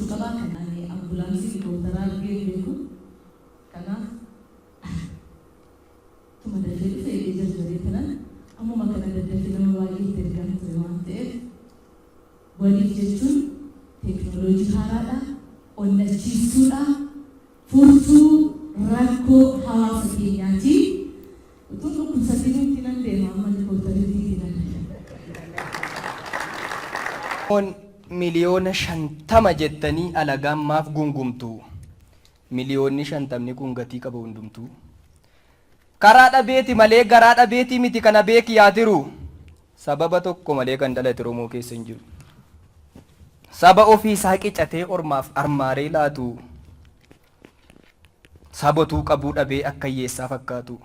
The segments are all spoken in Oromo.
qaba kan ani ambulaansii dootaraa argee beeku kanaaf tuma dafee dhufee jarjaree tanan ammuma kana daddafee nama baay'ee itti ergaan ture waan ta'eef waliif jechuun teekinooloojii haaraadha onnachiisuudha furtuu rakkoo hawaasa keenyaati utuu dhukkubsatiin itti nan deema amma riippoortariitii nan miliyoona 50 jettanii alagaan maaf gungumtu miliyoonni 50 kun gatii qabu hundumtu karaa dhabeeti malee garaa dhabeeti miti kana beeki yaatiru sababa tokko malee kan dhalate Oromoo keessa hin jiru saba ofii isaa qicatee ormaaf armaaree laatu sabotuu qabuu dhabee akka hiyyeessaa fakkaatu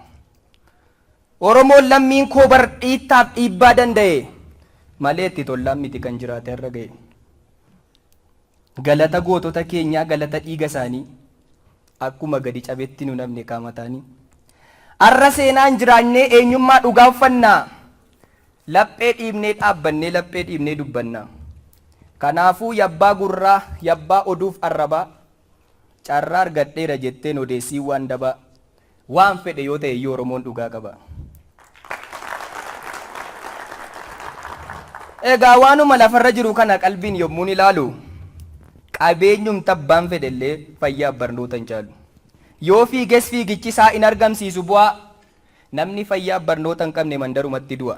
Oromoon lammiin koo bar dhiittaaf dhiibbaa danda'e malee itti tollaan miti kan jiraate irra ga'e galata gootota keenyaa galata dhiiga isaanii akkuma gadi cabetti nu namne qaamataanii arra seenaan jiraannee eenyummaa dhugaa uffannaa laphee dhiibnee dhaabbannee laphee dhiibnee dubbannaa kanaafuu yabbaa gurraa yabbaa oduuf arrabaa carraa argadheera jetteen odeessii waan dabaa waan fedhe yoo ta'e iyyuu Oromoon dhugaa qaba. Egaa waanuma lafarra jiru kana qalbiin yommuun ilaalu qabeenyum tabbaan fedhellee fayyaa barnoota hin caalu yoo fiiges fiigichi isaa in argamsiisu bu'aa namni fayyaa barnoota hin qabne mandarumatti du'a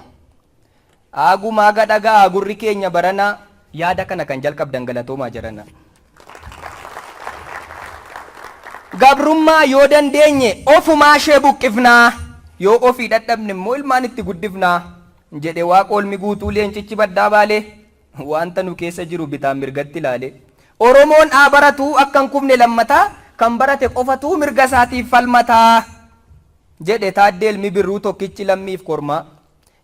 aagumaa gadhagaa gurri keenya barana yaada kana kan jalqabdan galatoomaa jarana gabrummaa yoo dandeenye ofumaa ishee buqqifnaa yoo ofii dadhabne immoo ilmaan itti guddifnaa jedhe waaqolmi guutuu leencichi baddaa baalee wanta nu keessa jiru bitaan mirgatti ilaale Oromoon baratuu akkan kufne lammataa kan barate qofatu mirga isaatiif falmataa jedhe Taaddee Ilmi Birruu tokkichi lammiif kormaa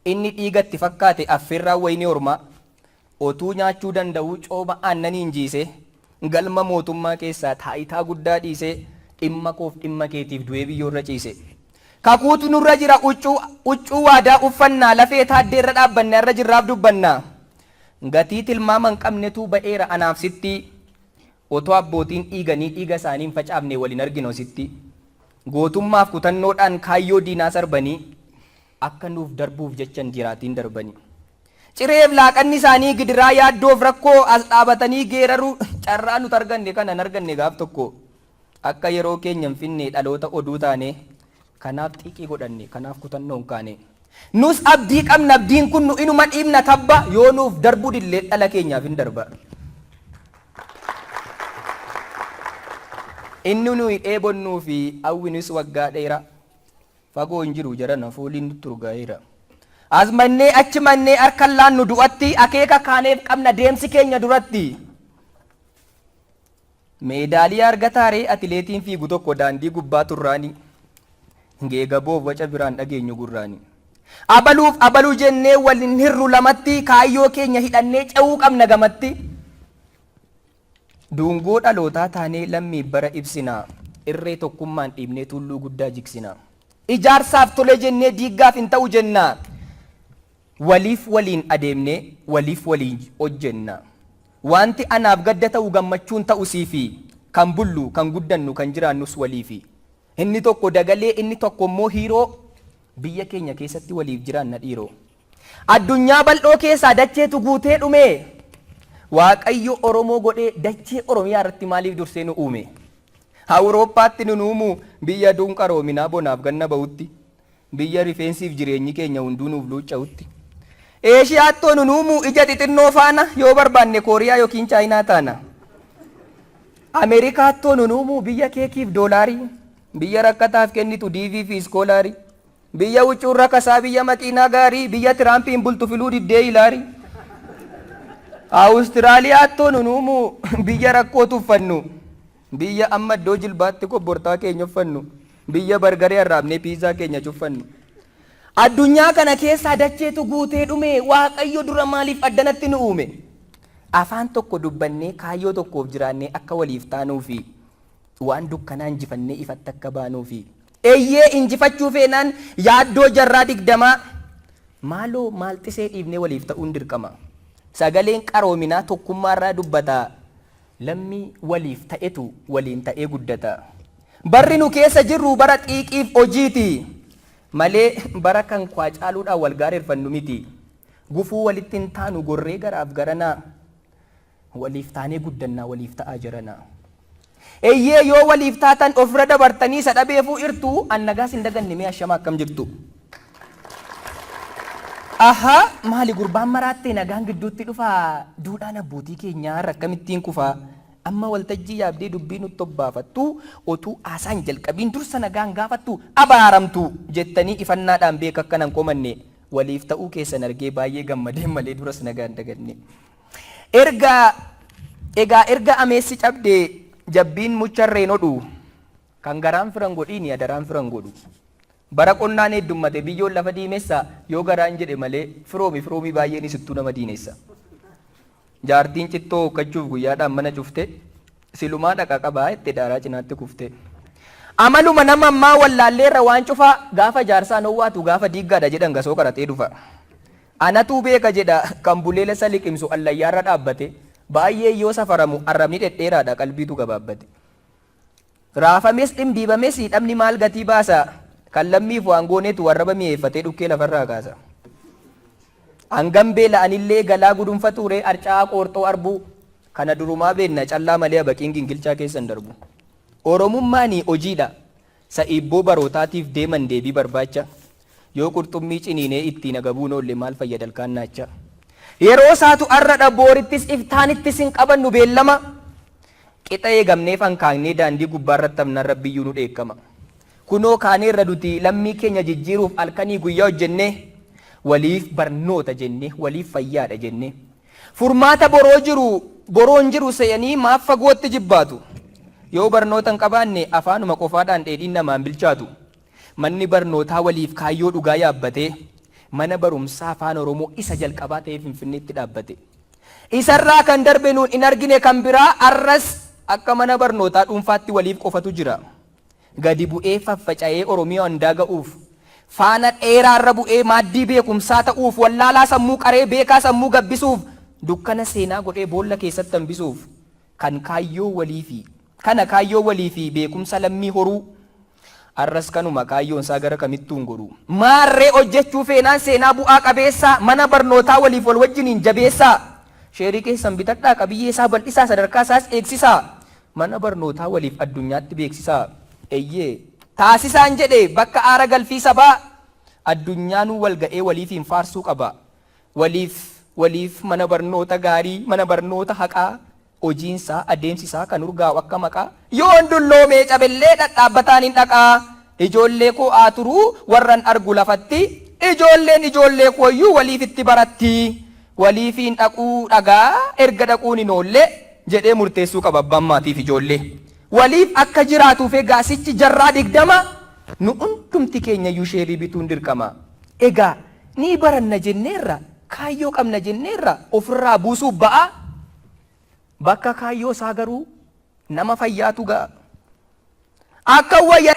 inni dhiigatti fakkaate affeerraa wayini ormaa otuu nyaachuu danda'u cooma aannanii injiise galma mootummaa keessaa taayitaa guddaa dhiise dhimma koof dhimma keetiif du'ee biyyoorra ciise kakuutu nurra jira uccuu waadaa uffannaa lafee Taaddee irra dhaabbanne irra jirraaf dubbannaa gatii tilmaama hin qabnetu ba'eera anaaf sitti otoo abbootiin dhiiganii dhiiga isaaniin facaafne waliin arginu sitti gootummaaf kutannoodhaan kaayyoo diinaa sarbanii akka nuuf darbuuf jechan jiraatiin darbanii cireef laaqanni isaanii gidiraa yaaddoof rakkoo as dhaabatanii geeraruu carraa nuti arganne kana hin arganne gaaf tokko akka yeroo keenya hin finne dhaloota oduu taane kanaaf xiiqii godhanne kanaaf kutannoo hin kaane nus abdii qabna abdiin kun nu inuma dhiibna tabba yoo nuuf darbuu dillee dhala keenyaaf hin darba inni nuyi dheebonnuu fi hawwinis waggaa dheeraa fagoo hin jiru jarana fooliin nutti urgaa'eera as mannee achi mannee harkan laannu du'atti akeeka kaaneef qabna deemsi keenya duratti meedaaliyaa argataaree atileetiin fiigu tokko daandii gubbaa turraanii geegaboof waca biraan dhageenyu gurraanii abaluuf abaluu jennee waliin hirru lamatti kaayyoo keenya hidhannee ce'uu qabna gamatti duungoo dhalootaa taanee lammii bara ibsinaa irree tokkummaan dhiibnee tulluu guddaa jigsinaa ijaarsaaf tole jennee diiggaaf hin ta'u jennaa waliif waliin adeemnee waliif waliin hojjennaa wanti anaaf gadda ta'u gammachuun ta'u siifi kan bullu kan guddannu kan jiraannus waliifi inni tokko dagalee inni tokko immoo hiiroo biyya keenya keessatti waliif jiraanna dhiiroo addunyaa bal'oo keessaa dacheetu guutee dhumee Waaqayyo Oromoo godhee dachee Oromiyaa irratti maaliif dursee nu uume Awurooppaatti nu uumu biyya dunqaroominaa bonaaf ganna ba'utti biyya rifeensiif jireenyi keenya hunduu nuuf luucca'utti Eeshiyaatti nu uumu ija xixinnoo faana yoo barbaanne Kooriyaa yookiin Chaayinaa taana Ameerikaatti nu uumu biyya keekiif doolaarii biyya rakkataaf kennitu diivii fi iskoolaarii biyya wuccuurra kasaa biyya maqiinaa gaarii biyya Tiraampiin bultu filuu diddee ilaarii Awustiraaliyaatti nu uumu biyya rakkootu uffannu biyya amma iddoo jilbaatti kobbortaa keenya uffannu biyya bargaree arraabnee piizaa keenya cuffannu addunyaa kana keessaa dacheetu guutee dhume Waaqayyo dura maaliif addanatti nu uume afaan tokko dubbannee kaayyoo tokkoof jiraannee akka waliif taanuufi waan dukkanaa injifannee ifatti akka baanuufi eeyyee injifachuu feenaan yaaddoo jarraa 20 maaloo maalxisee dhiibnee waliif ta'uun dirqama sagaleen qaroominaa tokkummaarraa dubbata lammii waliif ta'etu waliin ta'ee guddata. Barri nu keessa jirru bara xiiqiif hojiiti malee bara kan kwaa caaluudhaan wal gaareeffannu miti. Gufuu walitti hin taanu gorree garaaf garanaa waliif taanee guddannaa waliif ta'aa jiranaa. Eeyyee yoo waliif taatan ofirra dabartanii isa dhabeefuu irtuu annagaas hin daganne mee ashama akkam jirtu. Aha maali gurbaan maraattee nagaan gidduutti dhufaa duudhaan abbootii keenyaa rakkamittiin kufaa amma waltajjii yaabdee dubbii nutti obbaafattu otuu haasaan jalqabiin dursa nagaan gaafattu abaaramtu jettanii ifannaadhaan beeka akkanan komanne waliif ta'uu keessan argee baay'ee gammadee malee duras nagaan daganne. Erga ameessi cabdee jabbiin mucharreen odhu kan garaan firan godhiin adaraan firan godhu. Bara qonnaan heddummate biyyoon lafa diimessa yoo garaan jedhe malee firoomi baay'een isittuu nama diinessa. Jaartiin cittoo hokkachuuf guyyaadhaan mana cufte silumaa dhaqa qabaa itti daaraa cinaatti kufte. Amaluma nama ammaa wallaalleerra waan cufaa gaafa jaarsaan howwaatu gaafa diiggaadha jedhan gasoo qaratee dhufa. Anatuu beeka jedha kan buleela isa liqimsu allayyaarra dhaabbate baay'ee yoo safaramu arrabni dhedheeraadha qalbiitu gabaabbate. Raafames dhimbiibames hidhamni maal gatii baasa kan lammiif waan gooneetu warraba mi'eeffatee dhukkee lafarraa kaasa. Hangam beela'anillee galaa gudunfa ture arcaa qoorxoo arbuu kana durumaa beenna callaa malee baqiin gingilchaa keessan darbu. Oromummaanii hojiidha sa'ibboo barootaatiif deeman deebii barbaacha yoo qurxummii ciniinee ittiin agabuun oolle maal fayyada ilkaan naacha. Yeroo isaatu arradha boorittis iftaanittis hin qabannu beellama qixa eegamneef hankaanee daandii gubbaarratti amnaan rabbiyyuu nu dheekkama. Kunoo kaaneerra duti lammii keenya jijjiiruuf halkanii guyyaa hojjenne waliif barnoota jenne waliif fayyaadha jenne furmaata boroon jiru se'anii maaf fagootti jibbaatu yoo barnoota hin qabaanne afaanuma qofaadhaan dheedhiin namaan bilchaatu. Manni barnootaa waliif kaayyoo dhugaa yaabbatee mana barumsaa afaan Oromoo isa jalqabaa ta'ee Finfinneetti dhaabbate. Isarraa kan darbe nuun hin argine kan biraa arras akka mana barnootaa dhuunfaatti waliif qofatu jira. Gadi bu'ee faffaca'ee Oromiyaa hundaa ga'uuf faana dheeraarra bu'ee maaddii beekumsaa ta'uuf wallaalaa sammuu qaree beekaa sammuu gabbisuuf dukkana seenaa godhee boolla keessatti hambisuuf kana kaayyoo walii fi beekumsa lammii horuu arras kanuma kaayyoon isaa gara kamittuun godhu maarree hojjechuu feenaan seenaa bu'aa qabeessaa mana barnootaa waliif wal wajjiniin jabeessaa sheerii keessan bitadhaa qabiyyee isaa bal'isaa sadarkaa isaas eegsisaa mana barnootaa waliif addunyaatti beeksisaa. Eeyyee taasisaan jedhe bakka aara galfii sabaa addunyaanuu wal ga'ee waliifiin faarsuu qaba. Waliif mana barnoota gaarii mana barnoota haqaa hojiinsaa adeemsisaa kan urgaa'u akka maqaa yoon dulloomee cabellee dhadhaabbataan hin dhaqaa ijoollee koo aaturuu warran argu lafatti ijoollee kooyyuu waliif itti baratti waliifiin dhaquu dhagaa erga dhaquun hin oolle jedhee murteessuu qaba abbaan maatiif ijoollee. Waliif akka jiraatuuf gaasichi jarraa 20 nu hundumti keenya iyyuu sheerii bituun dirqama. Egaa ni baranna jenneerra kaayyoo qabna jenneerra ofirraa buusuuf ba'a. Bakka kaayyoo isaa garuu nama fayyaatu ga'a. Akka wayya